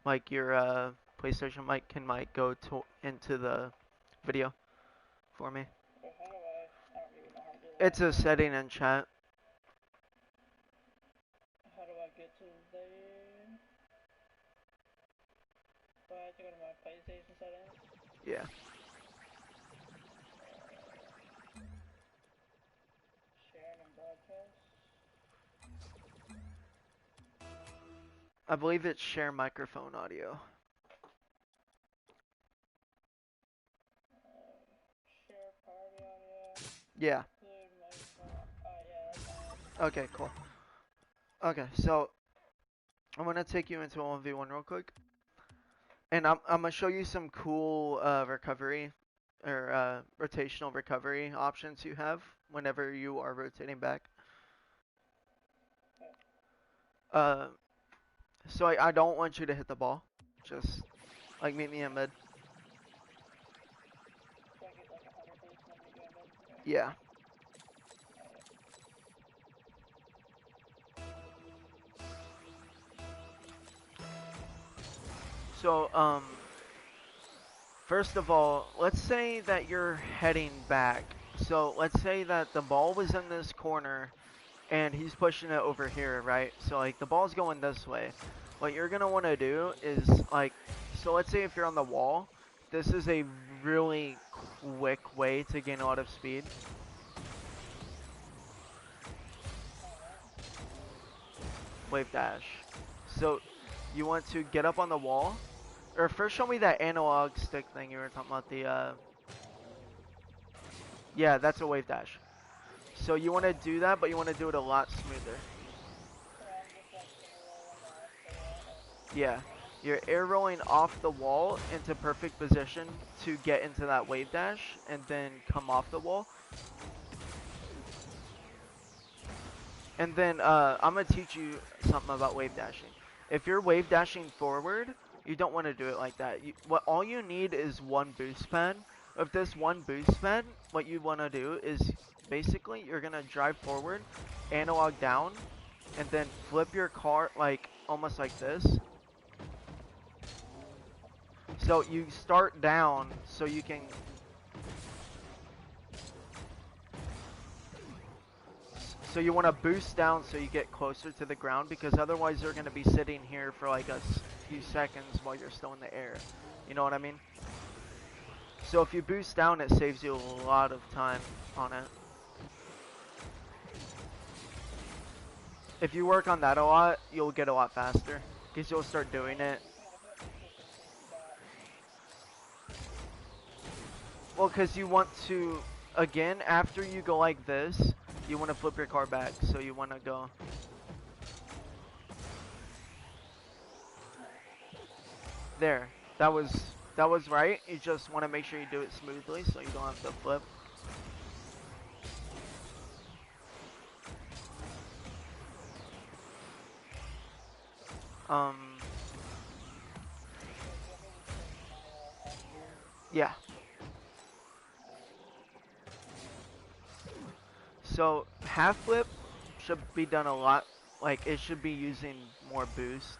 Like your PlayStation mic can go to into the video for me. But how do I don't even know how to do that. It's a setting in chat. How do I get to there? Do I have to go to my PlayStation settings? Yeah. Sharing and broadcast? I believe it's share microphone audio. Share party audio. Yeah. Include microphone. Oh yeah, that's on. Okay, cool. Okay, so I'm gonna take you into a 1v1 real quick. And I'm gonna show you some cool recovery or rotational recovery options you have whenever you are rotating back. Uh, so I don't want you to hit the ball. Just like meet me in mid. So I get like 100 boost and then we go in mid? Okay. Yeah. So first of all, let's say that you're heading back. So let's say that the ball was in this corner and he's pushing it over here, right? So like the ball's going this way. What you're gonna want to do is like, so let's say if you're on the wall, this is a really quick way to gain a lot of speed. Wave dash. So you want to get up on the wall, or first show me that analog stick thing you were talking about. Yeah, that's a wave dash. So you want to do that, but you want to do it a lot smoother. So I'm just like air rolling off the wall. Yeah, you're air rolling off the wall into perfect position to get into that wave dash and then come off the wall. And then I'm going to teach you something about wave dashing. If you're wave dashing forward, you don't want to do it like that. All you need is one boost pad. With this one boost pad, what you want to do is basically you're going to drive forward, analog down, and then flip your car like almost like this. So you start down so you can. So you want to boost down so you get closer to the ground, because otherwise they're going to be sitting here for like a few seconds while you're still in the air. You know what I mean? So if you boost down, it saves you a lot of time on it. If you work on that a lot, you'll get a lot faster, because you'll start doing it. Well, because you want to, again, after you go like this, you want to flip your car back. So you want to go. There. That was right. You just want to make sure you do it smoothly so you don't have to flip. Um yeah. So half flip should be done a lot, like it should be using more boost.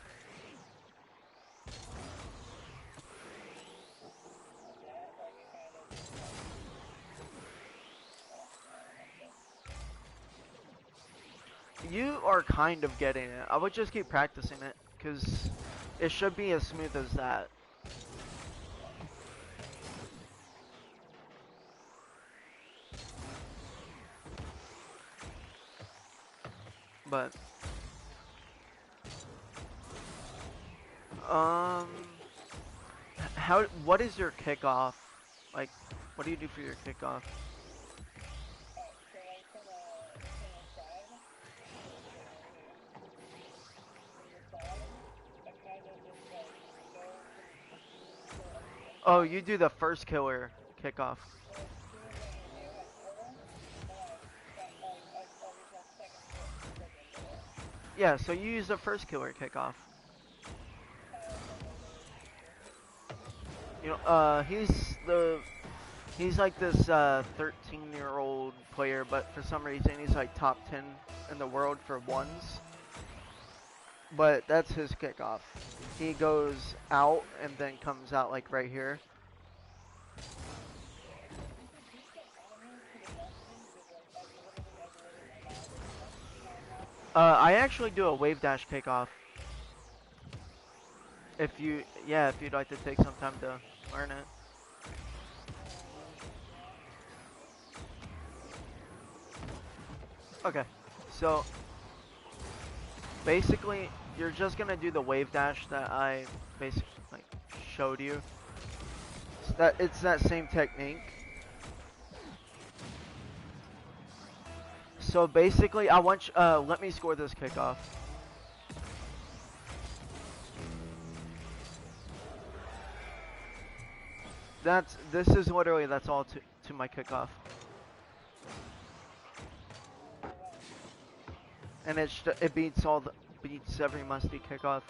You are kind of getting it. I would just keep practicing it, because it should be as smooth as that. But um what is your kickoff? Like, what do you do for your kickoff? Oh, you do the first killer kickoff. Yeah, so you use the first killer kickoff. You know, he's like this 13-year-old player, but for some reason he's like top 10 in the world for ones. But that's his kickoff. he goes out and then comes out like right here. I actually do a wave dash kickoff. If you, yeah, if you'd like to take some time to learn it. Okay, so basically, you're just gonna do the wave dash that I basically like showed you. It's that same technique. So basically, I want you, let me score this kickoff. This is literally that's all to my kickoff. And it beats every musty kickoff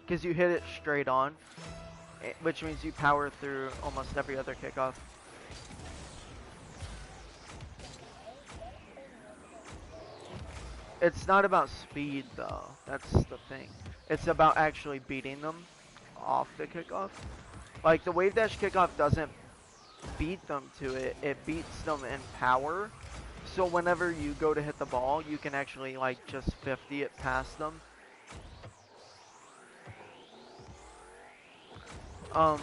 because you hit it straight on, which means you power through almost every other kickoff. It's not about speed though. That's the thing. It's about actually beating them off the kickoff. Like the wave dash kickoff doesn't beat them to it. It beats them in power. So whenever you go to hit the ball, you can actually like just 50 it past them. Um.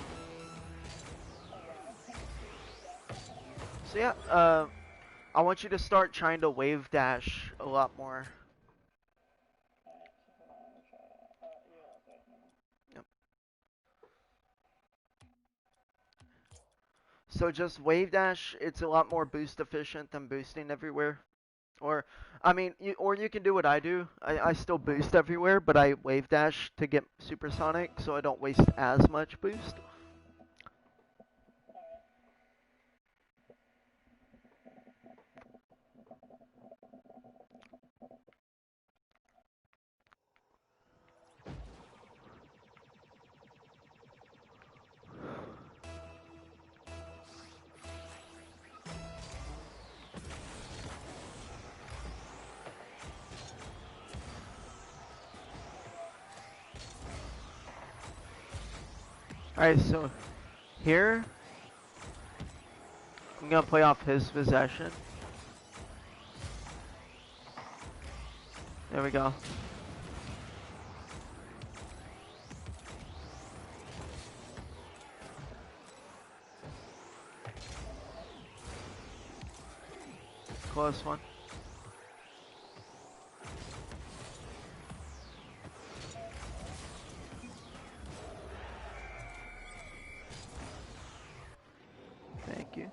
So yeah. I want you to start trying to wave dash a lot more. Yep. So just wave dash. It's a lot more boost efficient than boosting everywhere. Or, I mean, or you can do what I do. I still boost everywhere, but I wave dash to get supersonic, so I don't waste as much boost. Alright, so here, I'm gonna play off his possession. There we go. Close one. Thank you.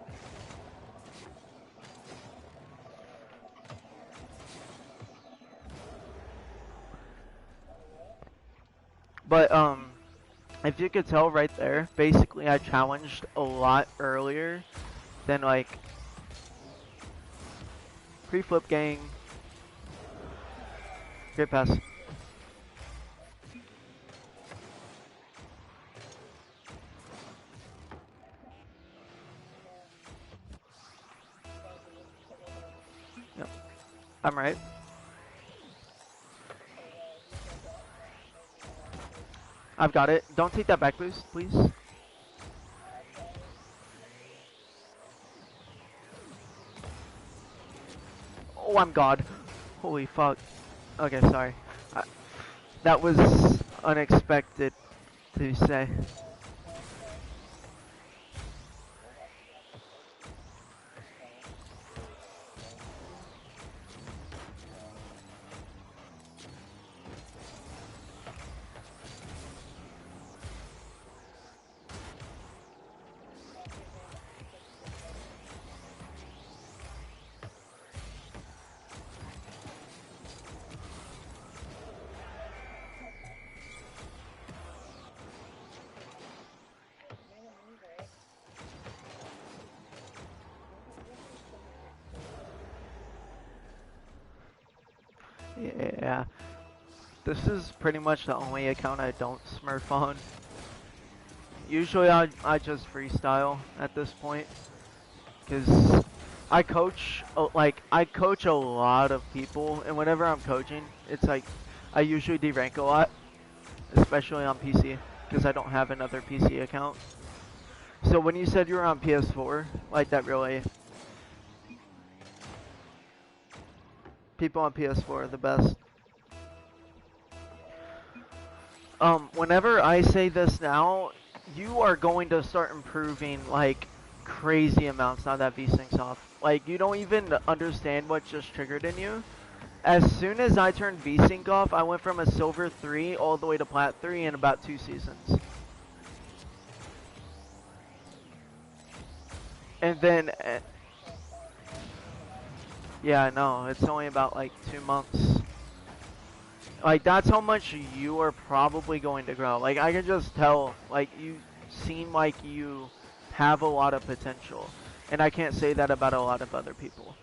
But, if you could tell right there, basically I challenged a lot earlier than like pre-flip gang. Great pass. Yep. I'm right. I've got it. Don't take that back boost, please. Oh, I'm God. Holy fuck. Okay, sorry. That was unexpected to say. Yeah. This is pretty much the only account I don't smurf on. Usually I just freestyle at this point. Because I coach, I coach a lot of people. And whenever I'm coaching, it's like, I usually derank a lot. Especially on PC. because I don't have another PC account. So when you said you were on PS4, like that really, people on PS4 are the best. Whenever I say this now, you are going to start improving like crazy amounts now that V-Sync's off. Like you don't even understand what just triggered in you. As soon as I turned V-Sync off, I went from a Silver 3 all the way to Plat 3 in about 2 seasons. And then, yeah, I know, it's only about like 2 months. Like, that's how much you are probably going to grow. Like, I can just tell, like, you seem like you have a lot of potential. And I can't say that about a lot of other people.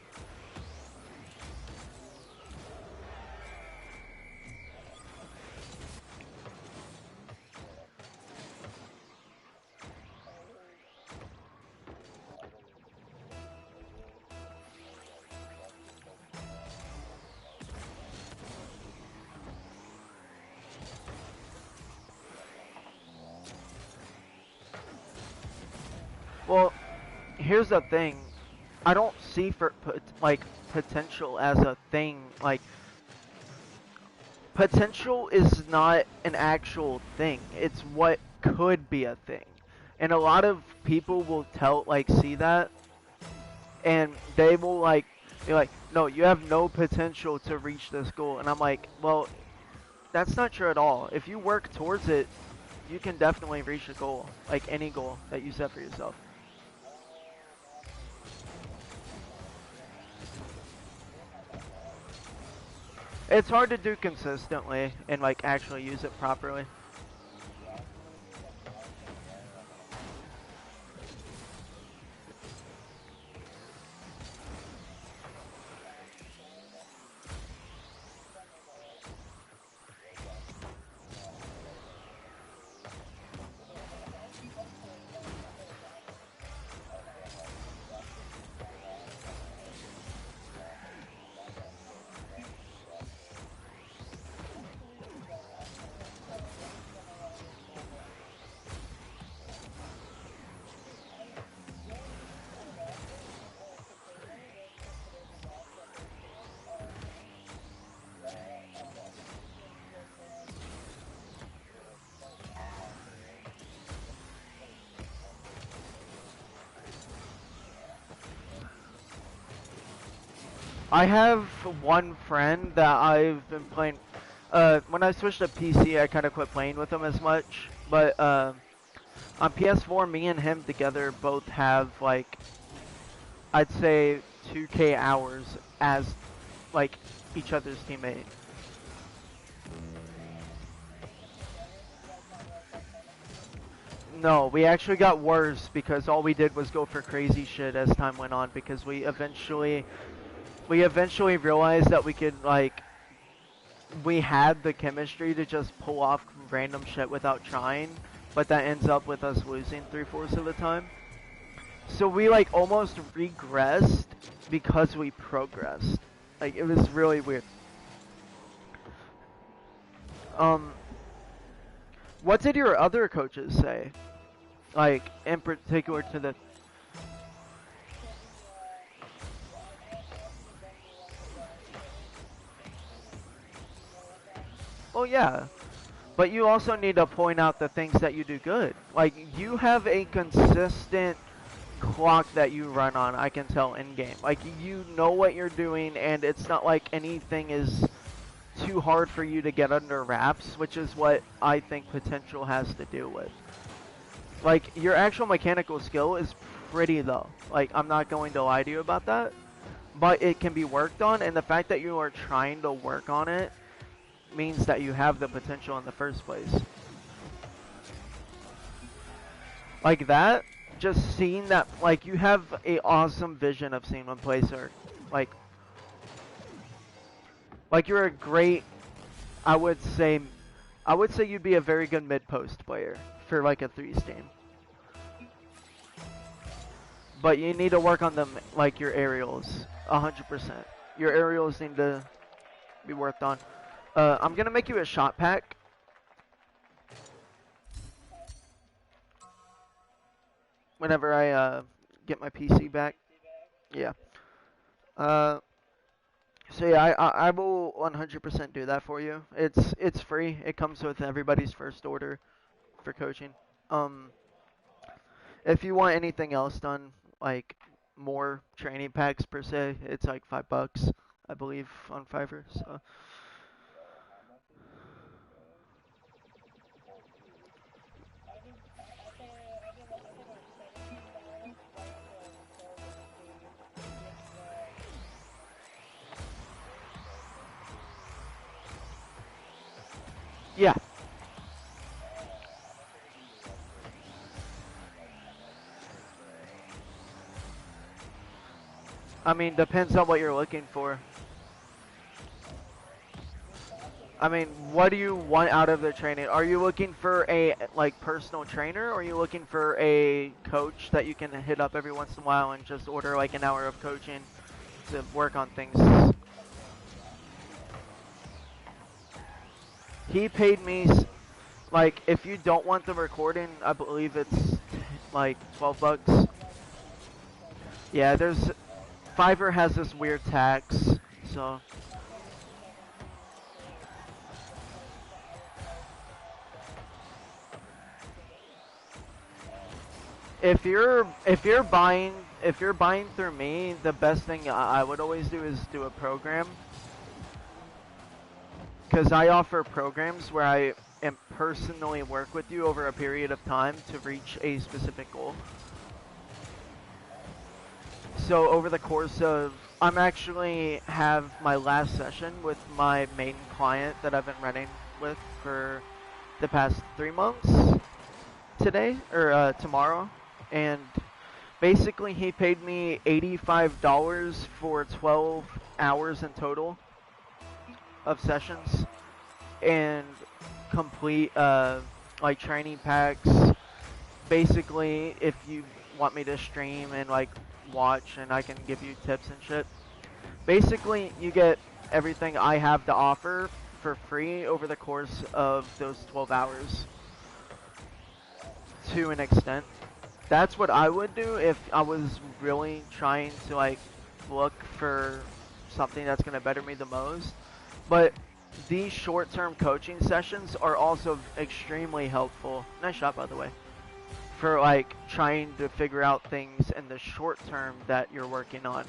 Well, here's the thing. I don't see like potential as a thing. Like potential is not an actual thing. It's what could be a thing. And a lot of people will see that and they will be like, no, you have no potential to reach this goal. And I'm like, well, that's not true at all. If you work towards it, you can definitely reach a goal, like any goal that you set for yourself. It's hard to do consistently and like actually use it properly. I have one friend that I've been playing. When I switched to PC, I kind of quit playing with him as much. But on PS4, me and him together both have like I'd say 2K hours as like each other's teammate. No, we actually got worse because all we did was go for crazy shit as time went on because we eventually realized that we could like we had the chemistry to just pull off random shit without trying, but that ends up with us losing 3/4 of the time. So we like almost regressed because we progressed. Like it was really weird. Um, what did your other coaches say? Like in particular to the. Oh yeah, but you also need to point out the things that you do good. Like you have a consistent clock that you run on, I can tell in game. Like you know what you're doing and it's not like anything is too hard for you to get under wraps, which is what I think potential has to do with. Like your actual mechanical skill is pretty low. Like I'm not going to lie to you about that, but it can be worked on and the fact that you are trying to work on it means that you have the potential in the first place. Like that, just seeing that, like you have a awesome vision of seeing one placer. Like, like you're a great, I would say, I would say you'd be a very good mid post player for like a 3 team. But you need to work on them, like your aerials, 100%. Your aerials need to be worked on. I'm gonna make you a shot pack. whenever I get my PC back. Yeah. Uh, so yeah, I will 100% do that for you. It's free. It comes with everybody's first order for coaching. Um, if you want anything else done, like more training packs per se, it's like $5, I believe, on Fiverr. So Bro, how much is for you? I think like $17 right after I record and get the session. yeah, How much would it be to like like get I mean depends on what you're looking for. just I mean, what do you want out of the training? Are you looking for a like personal trainer, or are you looking for a coach that you can hit up every once in a while and just order like an hour of coaching to work on things? He paid me like if you don't want the recording, I believe it's like $12. Yeah, there's Fiverr has this weird tax, so if you're buying through me, the best thing I would always do is do a program, because I offer programs where I am personally work with you over a period of time to reach a specific goal. So over the course of, I'm actually have my last session with my main client that I've been running with for the past 3 months today, or tomorrow, and basically he paid me $85 for 12 hours in total of sessions and complete like training packs. Basically, if you want me to stream and like watch and I can give you tips and shit. Basically, you get everything I have to offer for free over the course of those 12 hours to an extent. That's what I would do if I was really trying to like look for something that's going to better me the most. But these short-term coaching sessions are also extremely helpful. Nice shot, by the way. For like trying to figure out things in the short term that you're working on,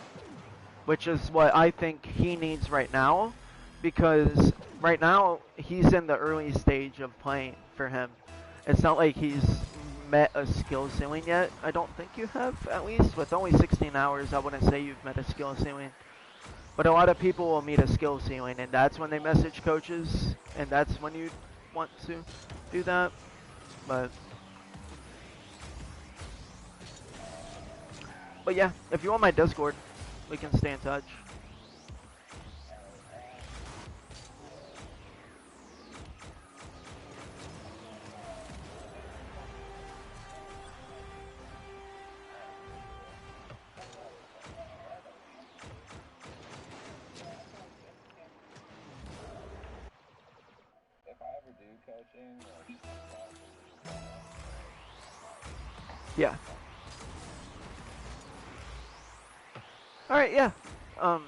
which is what I think he needs right now, because right now he's in the early stage of playing for him. It's not like he's met a skill ceiling yet. I don't think you have, at least. With only 16 hours, I wouldn't say you've met a skill ceiling. But a lot of people will meet a skill ceiling, and that's when they message coaches, and that's when you want to do that. But yeah, if you want my Discord, we can stay in touch. If I ever do coaching, like Yeah. All right. Yeah.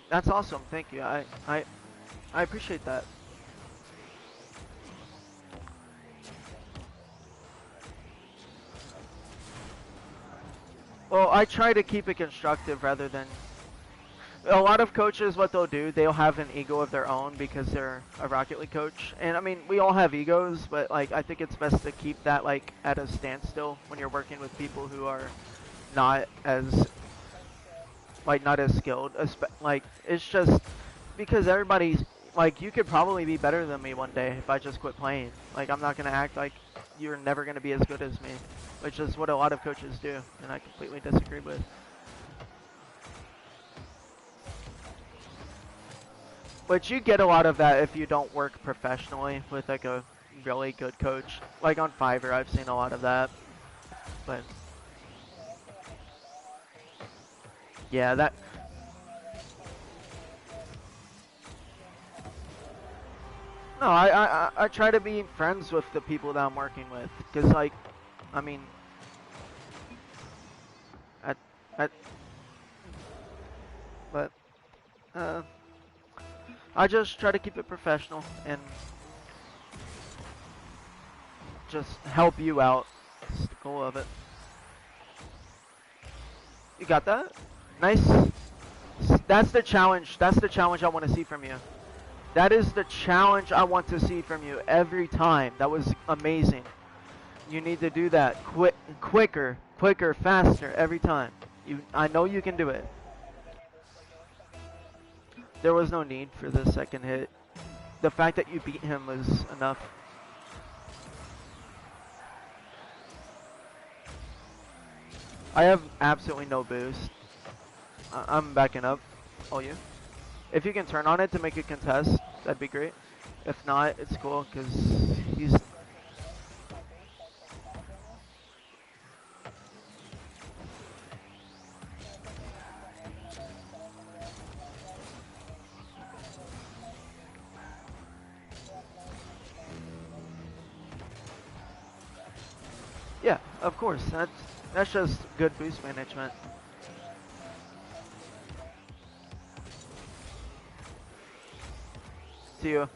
That's awesome. Thank you. I appreciate that. Well, I try to keep it constructive rather than. A lot of coaches, what they'll do, they'll have an ego of their own because they're a Rocket League coach. And I mean, we all have egos, but like I think it's best to keep that like at a standstill when you're working with people who are not as not as skilled. Like it's just because everybody's like you could probably be better than me one day if I just quit playing. Like I'm not gonna act like you're never gonna be as good as me, which is what a lot of coaches do, and I completely disagree with. But you get a lot of that if you don't work professionally with like a really good coach. Like on Fiverr, I've seen a lot of that. But yeah, that. No, I try to be friends with the people that I'm working with, cause like, I mean, I, but uh, I just try to keep it professional and just help you out. That's the goal of it. You got that? Nice. That's the challenge. That's the challenge I want to see from you. That is the challenge I want to see from you every time. That was amazing. You need to do that quicker, faster every time. I know you can do it. There was no need for the second hit. The fact that you beat him was enough. I have absolutely no boost. I'm backing up. Oh, you? If you can turn on it to make it contest, that'd be great. If not, it's cool because he's. Yeah, of course. That's just good boost management. See you.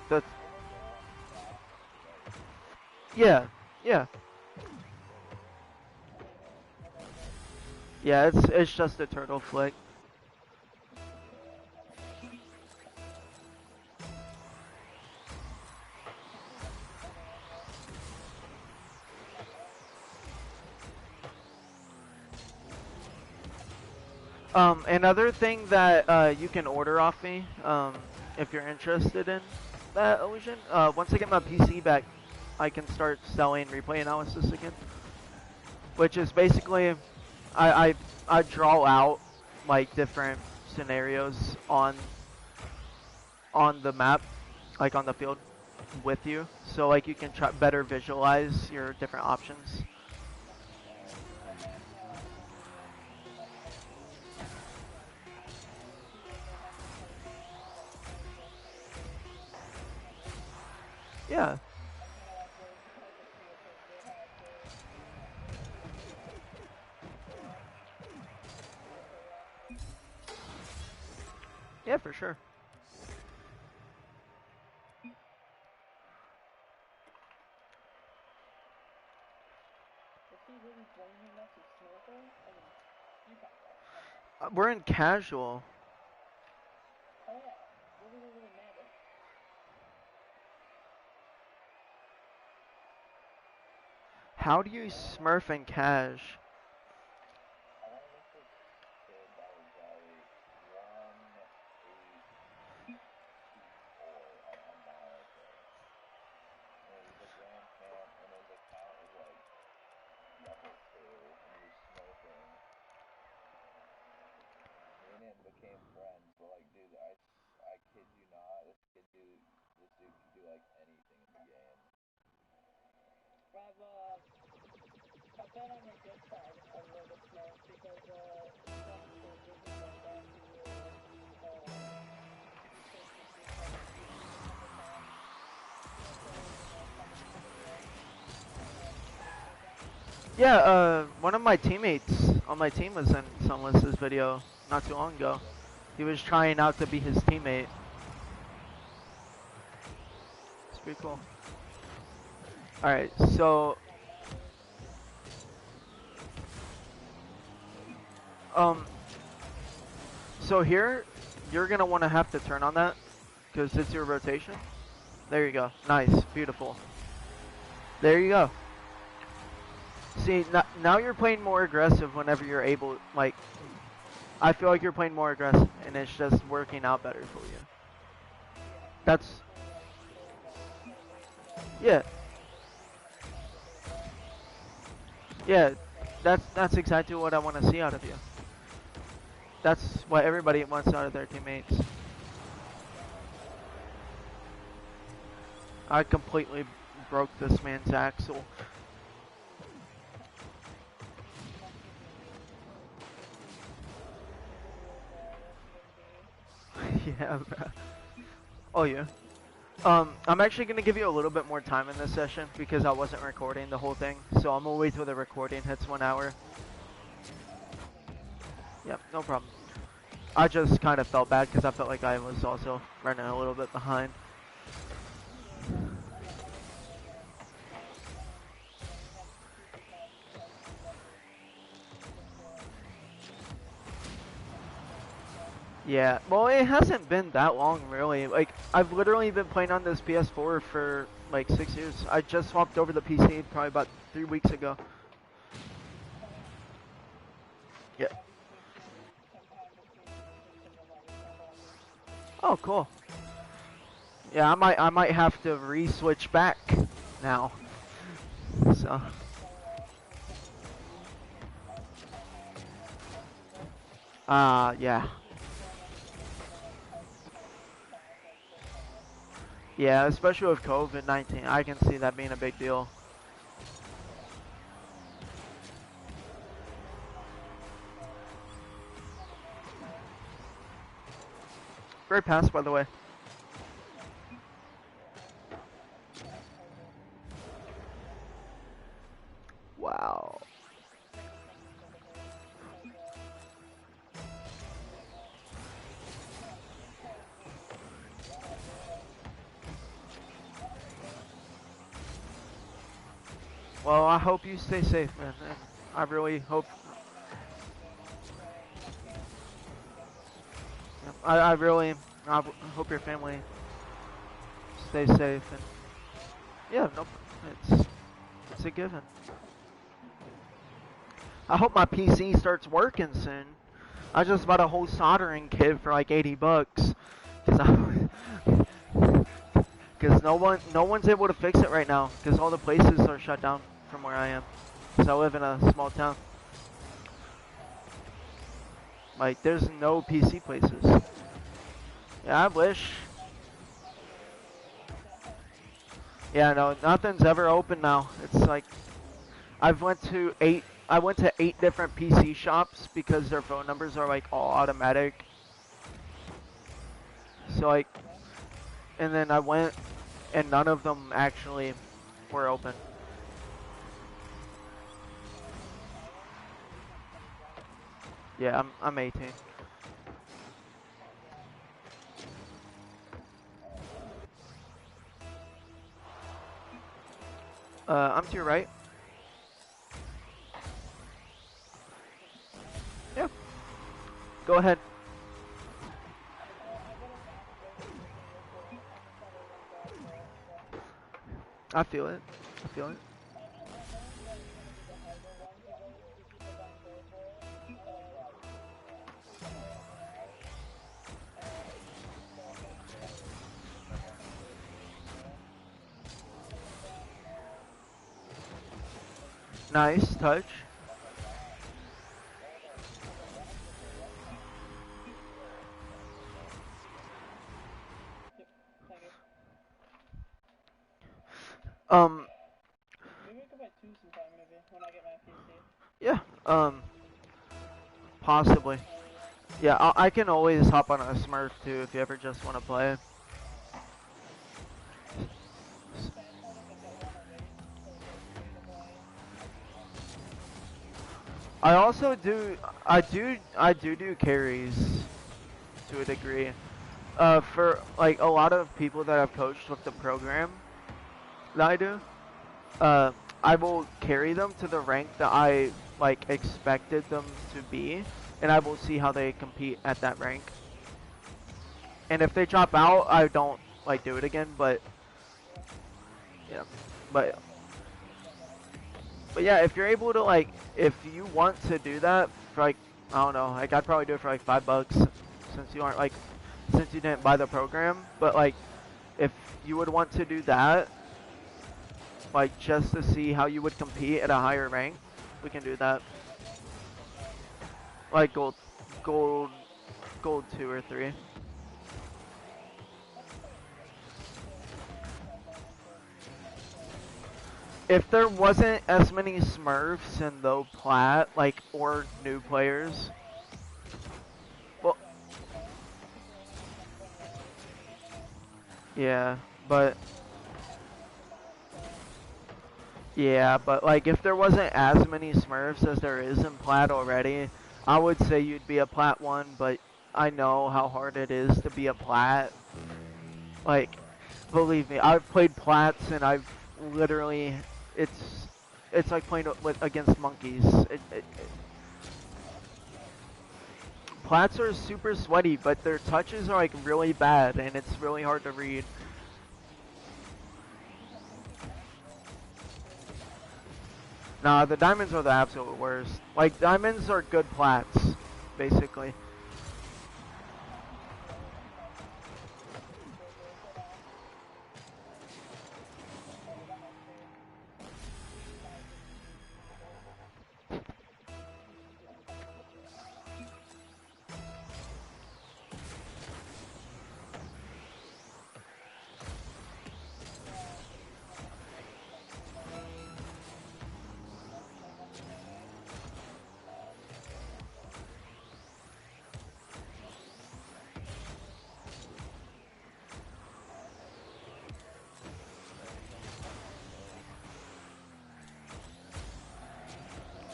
That's yeah, yeah, yeah. It's just a turtle flick. Another thing that you can order off me, if you're interested in that illusion. Once I get my PC back, I can start selling replay analysis again, which is basically I draw out like different scenarios on the map, like on the field with you, so like you can try better visualize your different options. Yeah, yeah, for sure. We're in casual. How do you smurf in cash? I want to make this kid that was like 184 on Unbiased. And he was a grand champ, and his account was like level 2, and he was smurfing. Me and him became friends, but like, dude, I kid you not, this dude could do like anything in the game. Yeah, one of my teammates on my team was in Sunless's video not too long ago. He was trying out to be his teammate. It's pretty cool. Alright, um, so here, you're gonna want to have to turn on that, because it's your rotation. There you go. Nice. Beautiful. There you go. See, now you're playing more aggressive whenever you're able, like, I feel like you're playing more aggressive, and it's just working out better for you. That's, yeah, yeah, that's exactly what I want to see out of you. That's what everybody wants out of their teammates. I completely broke this man's axle. Yeah, bro. Oh, yeah. I'm actually gonna give you a little bit more time in this session because I wasn't recording the whole thing, so I'm gonna wait till the recording hits 1 hour. Yep, no problem. I just kind of felt bad because I felt like I was also running a little bit behind. Yeah, well, it hasn't been that long, really. Like, I've literally been playing on this PS4 for like 6 years. I just swapped over the PC probably about 3 weeks ago. Yeah. Oh, cool. Yeah, I might have to re-switch back now. So. Yeah. Yeah, especially with COVID-19, I can see that being a big deal. Great pass, by the way. Wow. Well, I hope you stay safe, man. And I really hope. I really. Hope your family stays safe. And yeah, no, it's it's a given. I hope my PC starts working soon. I just bought a whole soldering kit for like 80 bucks. Cause no one's able to fix it right now. Cause all the places are shut down from where I am. Cause I live in a small town. Like there's no PC places. Yeah, I wish. Yeah, no, nothing's ever open now. It's like I went to 8 different PC shops because their phone numbers are like all automatic. So like, and then I went and none of them actually were open. Yeah, I'm 18. I'm to your right. Yeah, go ahead. I feel it. I feel it. Nice touch. Um, yeah. Possibly. Yeah, I can always hop on a Smurf too if you ever just want to play. I also do. I do carries to a degree. For like a lot of people that I've coached with the program that I do, uh, I will carry them to the rank that I like expected them to be, and I will see how they compete at that rank. And if they drop out, I don't like do it again. Yeah, but but yeah, if you're able to like, if you want to do that for like, I don't know, like I'd probably do it for like $5 since you aren't like, since you didn't buy the program. But like, if you would want to do that, like just to see how you would compete at a higher rank, we can do that. Like gold, gold 2 or 3. If there wasn't as many Smurfs and low plat, like or new players, well, yeah, But yeah, but like if there wasn't as many Smurfs as there is in Plat already, I would say you'd be a Plat 1, but I know how hard it is to be a Plat. Like, believe me, I've played Plats and I've literally, it's it's like playing against monkeys. Plats are super sweaty, but their touches are like really bad and it's really hard to read. Nah, the diamonds are the absolute worst. Like, diamonds are good plats, basically.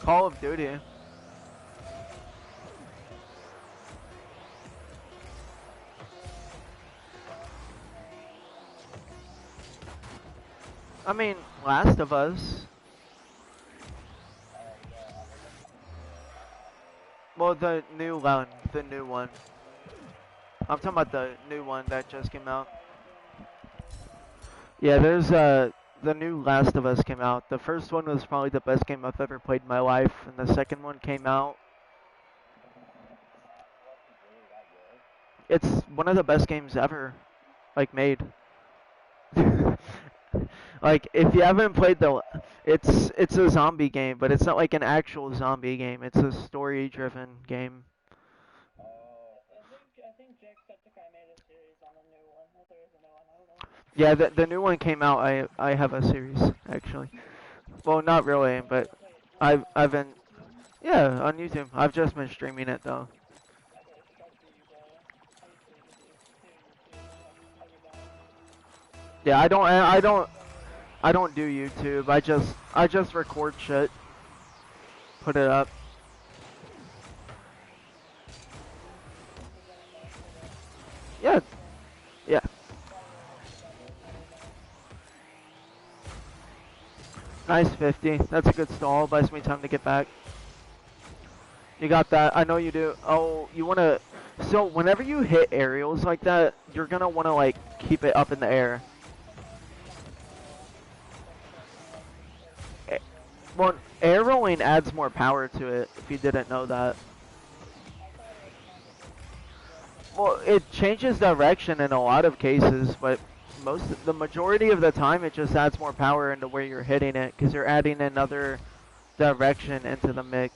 Call of Duty. I mean, Last of Us. Well, the new one. The new one. I'm talking about the new one that just came out. Yeah, there's the new Last of Us came out. The first one was probably the best game I've ever played in my life, and the second one came out. It's one of the best games ever, like made. Like if you haven't played it's a zombie game, but it's not like an actual zombie game. It's a story-driven game. I think Jacksepticeye made a series on the new one. If there is a new one, I don't know. Yeah, the new one came out. I have a series actually. Well, not really, but I've been yeah on YouTube. I've just been streaming it though. Yeah, I don't do YouTube. I just record shit, put it up. Yeah, yeah. Nice 50. That's a good stall. Buys me time to get back. You got that. I know you do. Oh, you want to... So, whenever you hit aerials like that, you're going to want to, like, keep it up in the air. Well, air rolling adds more power to it, if you didn't know that. Well, it changes direction in a lot of cases, but the majority of the time, it just adds more power into where you're hitting it, because you're adding another direction into the mix.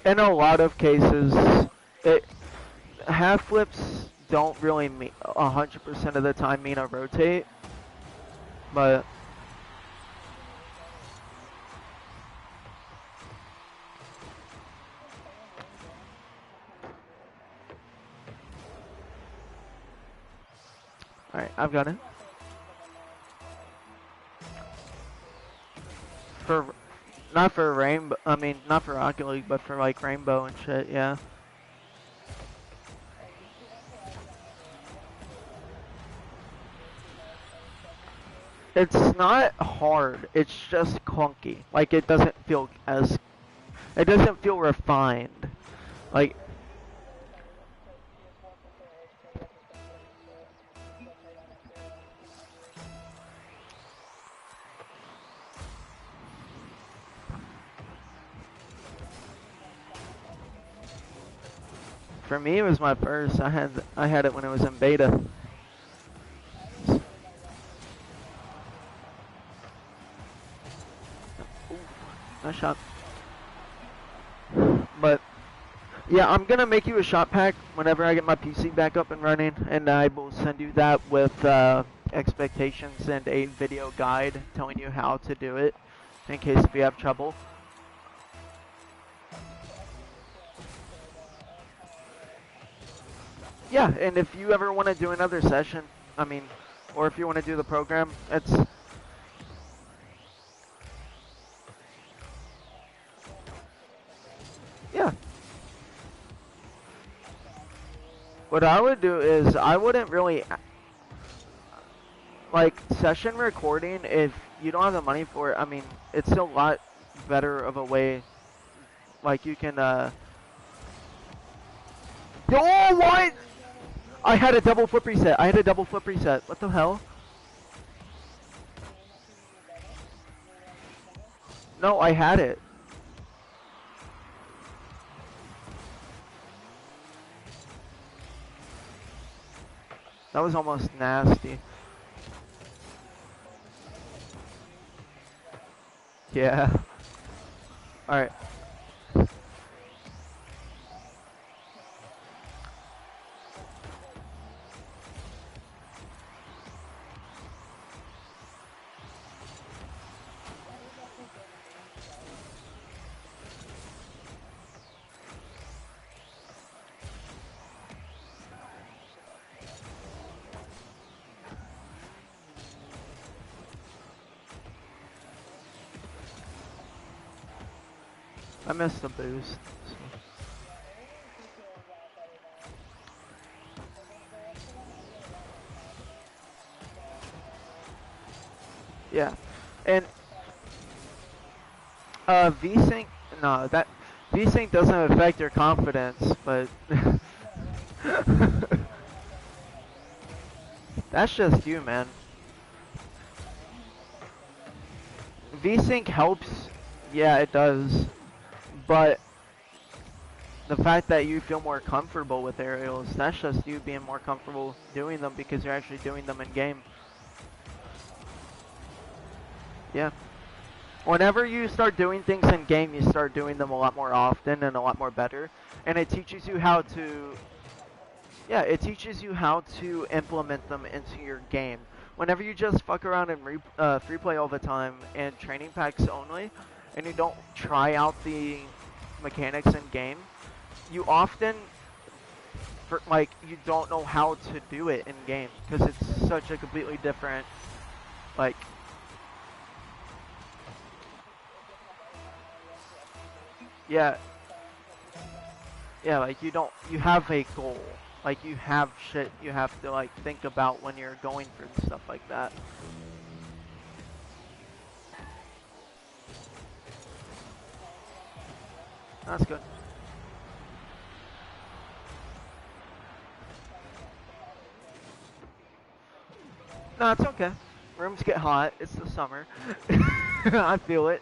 In a lot of cases, it half flips don't really mean 100% of the time mean a rotate, but all right, I've got it. For not for Rainbow, I mean not for Rocket League, but for like Rainbow and shit, yeah. It's not hard. It's just clunky. Like it doesn't feel refined. Like for me, it was my first. I had it when it was in beta. Nice shot. But Yeah, I'm gonna make you a shot pack whenever I get my PC back up and running, and I will send you that with expectations and a video guide telling you how to do it, in case if you have trouble. Yeah, and if you ever want to do another session, I mean, or if you want to do the program, it's yeah. What I would do is I wouldn't really like session recording if you don't have the money for it. I mean, it's a lot better of a way. Like you can oh what? I had a double flip reset. I had a double flip reset. What the hell? No, I had it. That was almost nasty. Yeah. Alright. I missed the boost. So. Yeah. And VSync, no, that VSync doesn't affect your confidence, but that's just you, man. VSync helps, yeah, it does, but the fact that you feel more comfortable with aerials, that's just you being more comfortable doing them because you're actually doing them in game. Yeah. Whenever you start doing things in game, you start doing them a lot more often and a lot more better, and it teaches you how to yeah, it teaches you how to implement them into your game. Whenever you just fuck around and free play all the time and training packs only, and you don't try out the mechanics in game, you often, like, you don't know how to do it in game because it's such a completely different, like, yeah, yeah, like you have a goal. Like you have shit you have to like think about when you're going for stuff like that. That's good. No, it's okay. Rooms get hot. It's the summer. I feel it.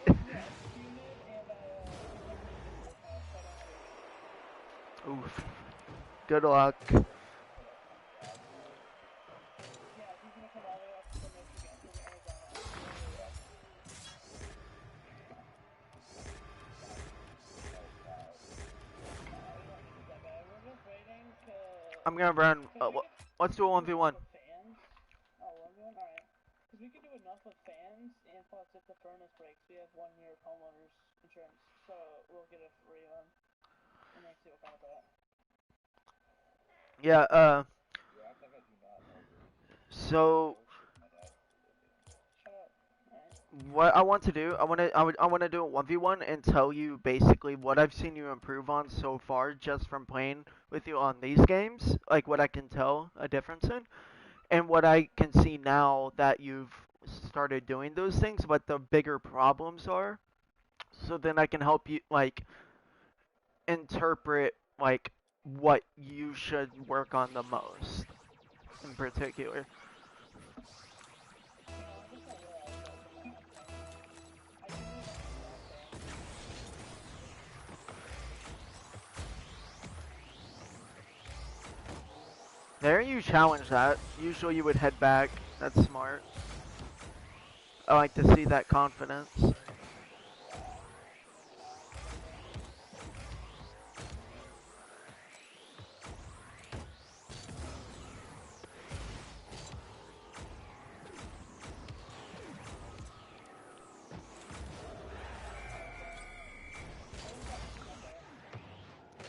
Oof. Good luck. I'm gonna run. Let's do a 1v1. Yeah, so what I want to do, I want to do a 1v1 and tell you basically what I've seen you improve on so far just from playing with you on these games, like what I can tell a difference in, and what I can see now that you've started doing those things, what the bigger problems are, so then I can help you like interpret like what you should work on the most in particular. There you challenge that. Usually you would head back. That's smart. I like to see that confidence.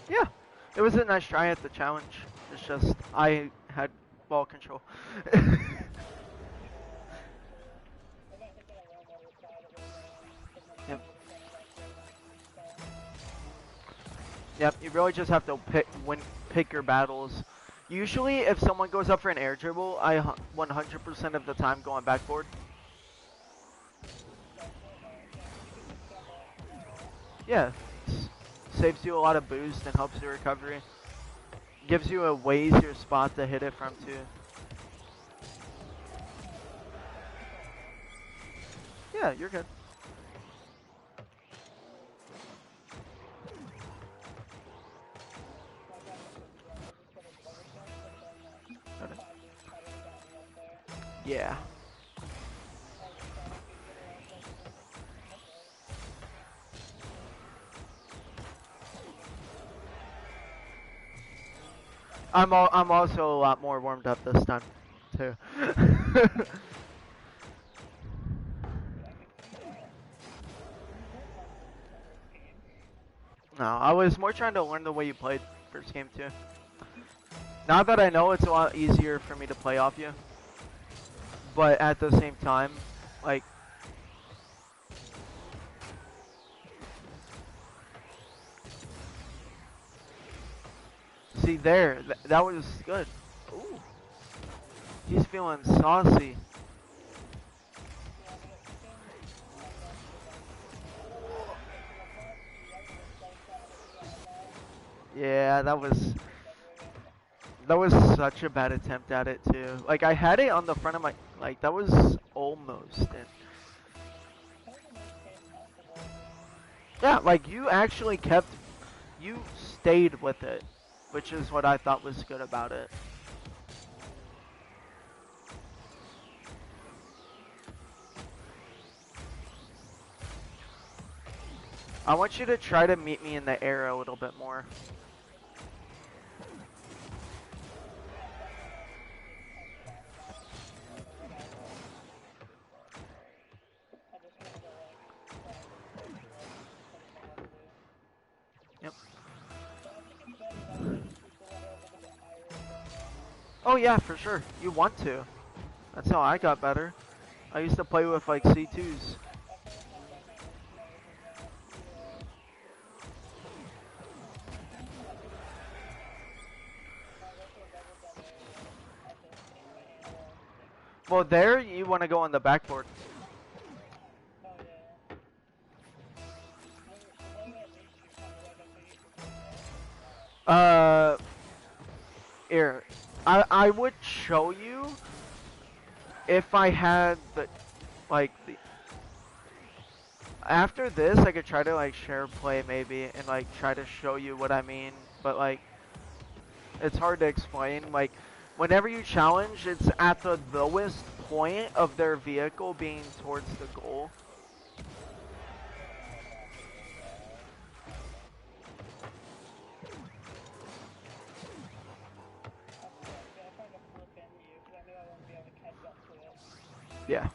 Yeah, it was a nice try at the challenge. It's just I had ball control. Yep. Yep. You really just have to pick your battles. Usually, if someone goes up for an air dribble, I 100% of the time go on backboard. Yeah, saves you a lot of boost and helps your recovery. Gives you a way easier spot to hit it from too. Yeah, you're good. Okay. Yeah. I'm also a lot more warmed up this time, too. No, I was more trying to learn the way you played first game too. Now that I know, it's a lot easier for me to play off you. But at the same time, like, see there, that was good. Ooh, he's feeling saucy. Yeah, that was such a bad attempt at it too. Like I had it on the front of my, like that was almost in. Yeah, like you actually you stayed with it, which is what I thought was good about it. I want you to try to meet me in the air a little bit more. Yep. Oh yeah, for sure. You want to. That's how I got better. I used to play with like C2s. Well, there you want to go on the backboard. Uh, here. I would show you if I had the like the after this I could try to like share play maybe and like try to show you what I mean, but like it's hard to explain. Like whenever you challenge, it's at the lowest point of their vehicle being towards the goal. Yeah.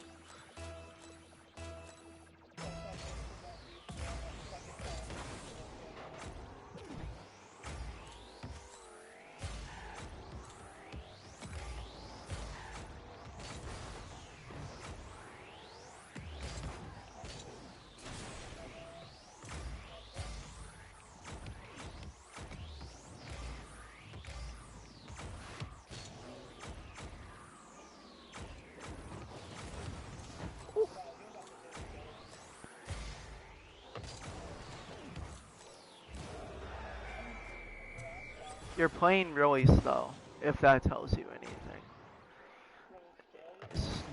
You're playing really slow, if that tells you anything.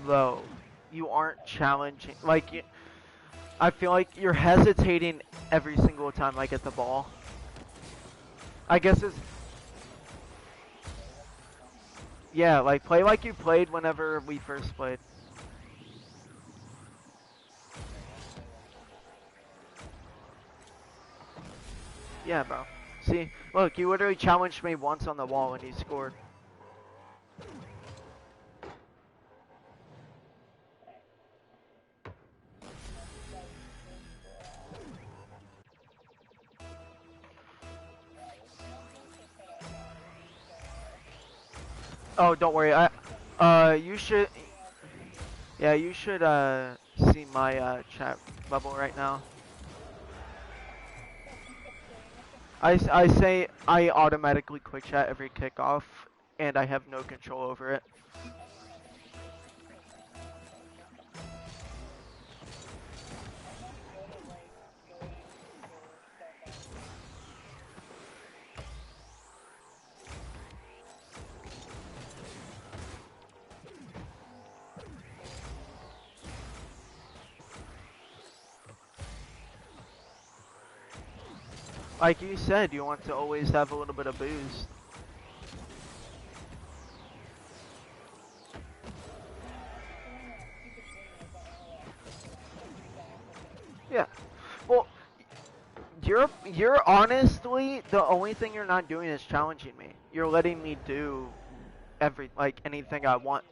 Slow. You aren't challenging. Like, I feel like you're hesitating every single time I get the ball. I guess it's, yeah, like play like you played whenever we first played. Yeah, bro. See, look, you literally challenged me once on the wall and you scored. Oh, don't worry. You should. Yeah, you should see my chat bubble right now. I say I automatically quick chat every kickoff, and I have no control over it. Like you said, you want to always have a little bit of boost. Yeah. Well, you're honestly the only thing you're not doing is challenging me. You're letting me do anything I want.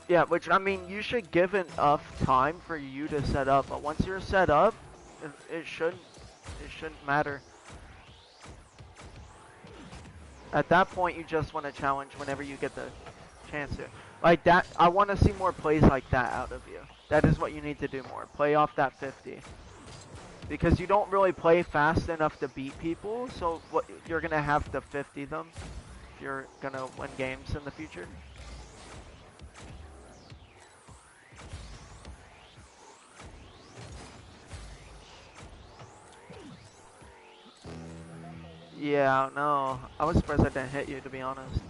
Yeah, which I mean, you should give enough time for you to set up. But once you're set up, it shouldn't matter. At that point, you just want to challenge whenever you get the chance to. Like that, I want to see more plays like that out of you. That is what you need to do more. Play off that 50. Because you don't really play fast enough to beat people, so what you're gonna have to 50 them if you're gonna win games in the future. Yeah, no, I was surprised I didn't hit you, to be honest.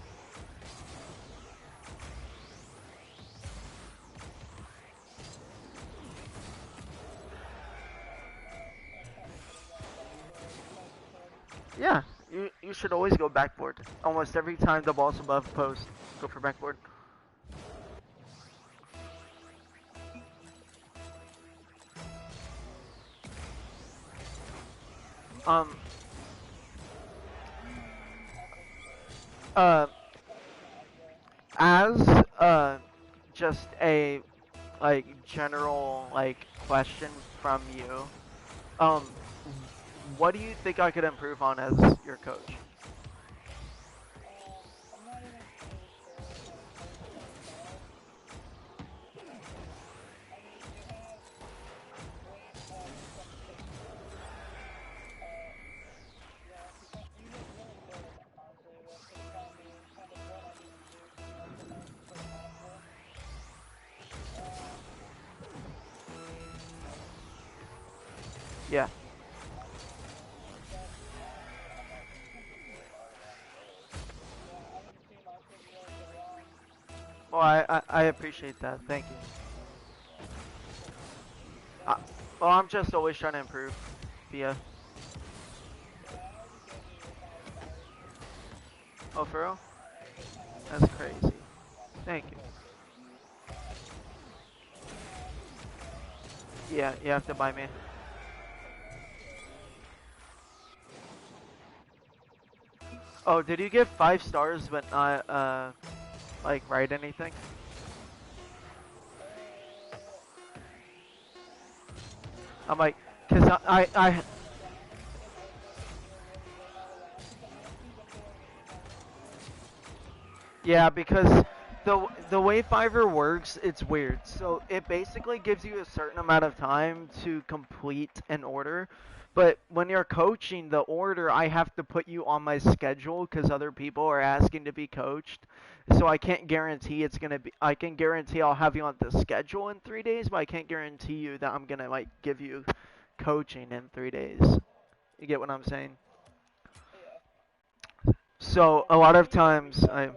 Yeah, you should always go backboard. Almost every time the ball's above post, go for backboard. Um, uh, as just a general question from you, um, what do you think I could improve on as your coach? Yeah. Well, I appreciate that. Thank you. Uh, well, I'm just always trying to improve. Via. Oh, for real? That's crazy. Thank you. Yeah, you have to buy me. Oh, did you give 5 stars but not write anything? I'm like, cause I yeah, because the way Fiverr works, it's weird. So it basically gives you a certain amount of time to complete an order, but when you're coaching the order, I have to put you on my schedule because other people are asking to be coached. So I can't guarantee it's gonna be. I can guarantee I'll have you on the schedule in 3 days, but I can't guarantee you that I'm gonna give you coaching in 3 days. You get what I'm saying? So a lot of times I